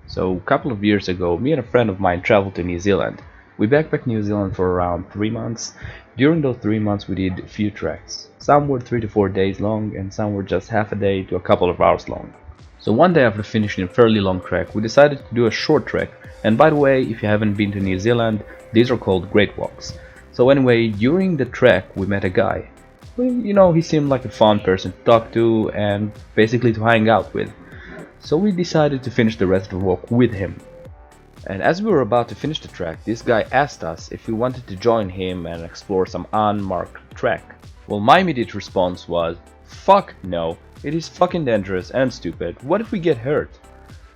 So, a couple of years ago, me and a friend of mine traveled to New Zealand. We backpacked New Zealand for around 3 months. During those 3 months, we did a few treks. Some were 3 to 4 days long, and some were just half a day to a couple of hours long. So, one day after finishing a fairly long trek, we decided to do a short trek. And by the way, if you haven't been to New Zealand, these are called Great Walks. So, anyway, during the trek, we met a guy. Well, he seemed like a fun person to talk to and basically to hang out with. So we decided to finish the rest of the walk with him. And as we were about to finish the trek, this guy asked us if we wanted to join him and explore some unmarked track. Well, my immediate response was, fuck no, it is fucking dangerous and stupid. What if we get hurt?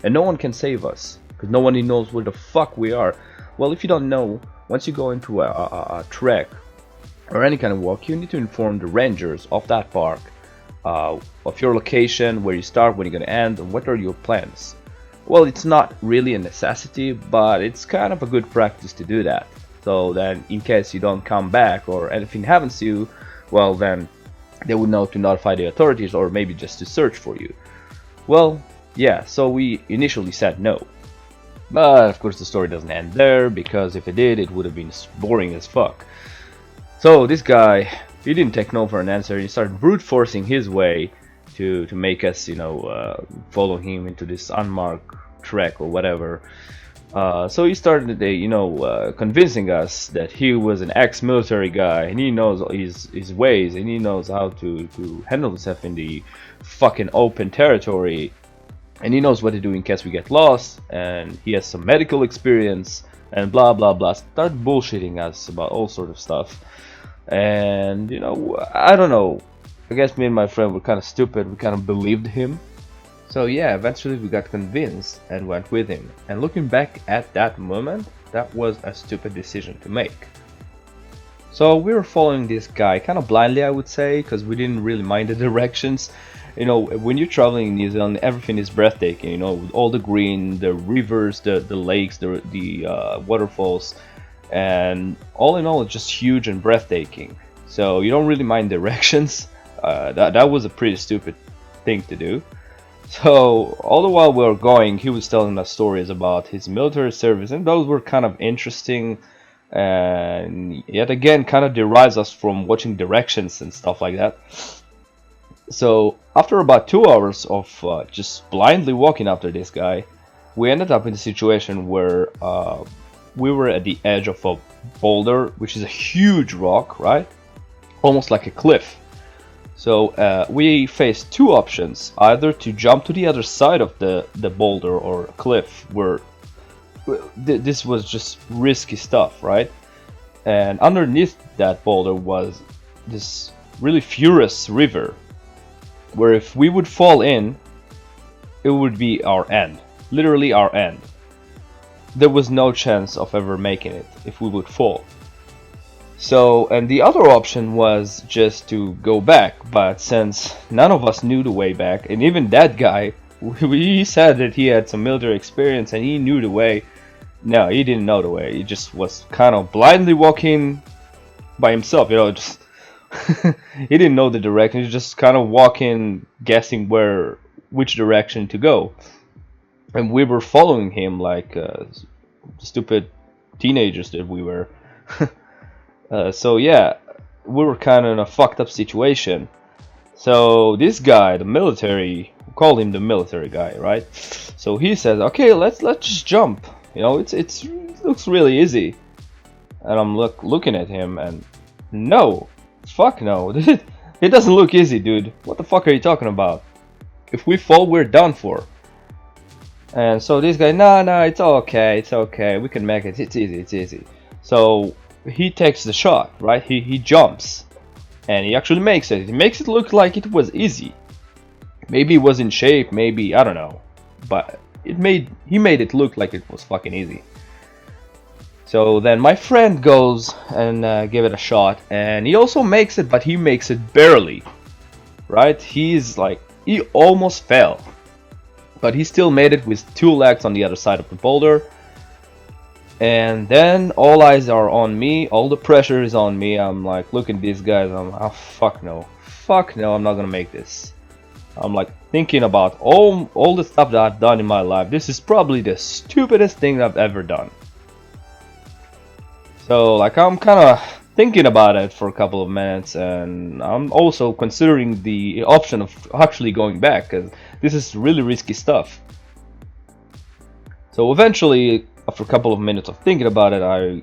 And no one can save us, because no one knows where the fuck we are. Well, if you don't know, once you go into a trek or any kind of walk, you need to inform the rangers of that park of your location, where you start, when you're going to end, and what are your plans. Well, it's not really a necessity, but it's kind of a good practice to do that. So then, in case you don't come back or anything happens to you, well then, they would know to notify the authorities or maybe just to search for you. Well, yeah, so we initially said no. But of course the story doesn't end there, because if it did, it would have been boring as fuck. So this guy, he didn't take no for an answer. He started brute forcing his way to make us, follow him into this unmarked trek or whatever. So he started, convincing us that he was an ex-military guy and he knows his ways and he knows how to handle himself in the fucking open territory, and he knows what to do in case we get lost, and he has some medical experience and blah blah blah. Started bullshitting us about all sort of stuff. And I don't know, I guess me and my friend were kind of stupid. We kind of believed him. So yeah, eventually we got convinced and went with him. And looking back at that moment, that was a stupid decision to make. So we were following this guy kind of blindly, I would say, because we didn't really mind the directions. When you're traveling in New Zealand, everything is breathtaking, with all the green, the rivers, the lakes, the waterfalls. And all in all, it's just huge and breathtaking. So you don't really mind directions. That was a pretty stupid thing to do. So all the while we were going, he was telling us stories about his military service, and those were kind of interesting. And yet again, kind of derives us from watching directions and stuff like that. So after about 2 hours of just blindly walking after this guy, we ended up in a situation where we were at the edge of a boulder, which is a huge rock, right? Almost like a cliff. So we faced two options: either to jump to the other side of the boulder or cliff, where this was just risky stuff, right? And underneath that boulder was this really furious river, where if we would fall in, it would be our end, literally our end. There was no chance of ever making it if we would fall. So, and the other option was just to go back, but since none of us knew the way back, and even that guy, he said that he had some military experience and he knew the way. No, he didn't know the way. He just was kind of blindly walking by himself, just he didn't know the direction. He was just kind of walking, guessing which direction to go. And we were following him like stupid teenagers that we were. So yeah, we were kind of in a fucked up situation. So this guy, the military, we call him the military guy, right? So he says, "Okay, let's just jump. It looks really easy." And I'm looking at him, and no, fuck no, it doesn't look easy, dude. What the fuck are you talking about? If we fall, we're done for. And so this guy, no, it's okay, we can make it, it's easy. So he takes the shot, right? He jumps, and he actually makes it. He makes it look like it was easy. Maybe it was in shape, maybe, I don't know. But he made it look like it was fucking easy. So then my friend goes and give it a shot, and he also makes it, but he makes it barely, right? He almost fell. But he still made it with two legs on the other side of the boulder. And then all eyes are on me, all the pressure is on me. I'm like, look at these guys, oh fuck no, I'm not gonna make this. I'm like thinking about all the stuff that I've done in my life. This is probably the stupidest thing I've ever done. So like I'm kind of thinking about it for a couple of minutes, and I'm also considering the option of actually going back, because this is really risky stuff. So eventually, after a couple of minutes of thinking about it, I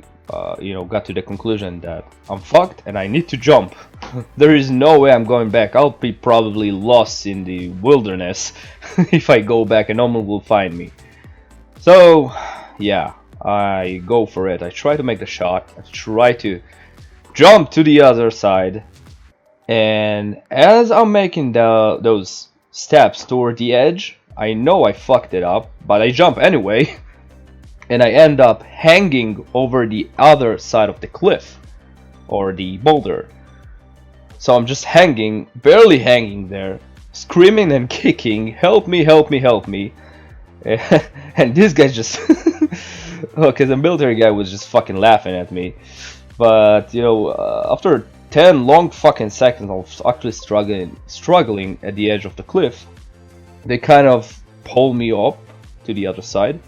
got to the conclusion that I'm fucked and I need to jump. There is no way I'm going back. I'll be probably lost in the wilderness if I go back, and no one will find me. So yeah, I go for it. I try to make the shot. I try to jump to the other side, and as I'm making those steps toward the edge, I know I fucked it up, but I jump anyway. And I end up hanging over the other side of the cliff, or the boulder. So I'm just hanging, barely hanging there, screaming and kicking, help me, help me, help me. And this guy just, okay, the military guy was just fucking laughing at me. But after 10 long fucking seconds of actually struggling at the edge of the cliff, they kind of pulled me up to the other side.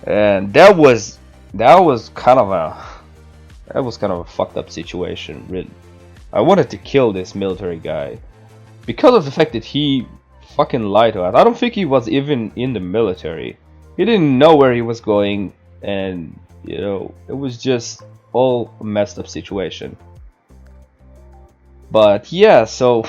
And that was kind of a fucked up situation, really. I wanted to kill this military guy because of the fact that he fucking lied to us. I don't think he was even in the military. He didn't know where he was going, and it was just all a messed up situation. But yeah, so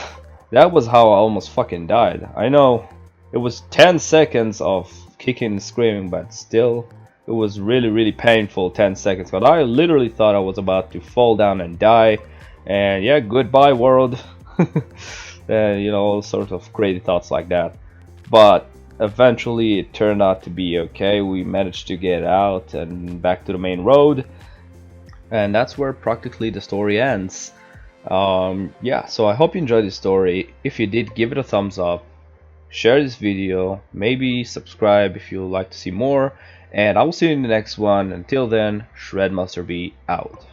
that was how I almost fucking died. I know it was 10 seconds of kicking and screaming, but still it was really, really painful 10 seconds, but I literally thought I was about to fall down and die, and yeah, goodbye world. And all sorts of crazy thoughts like that. But eventually it turned out to be okay. We managed to get out and back to the main road, and that's where practically the story ends. Yeah, so I hope you enjoyed this story. If you did, give it a thumbs up, share this video, maybe subscribe if you'd like to see more, and I will see you in the next one. Until then, ShredMasterB out.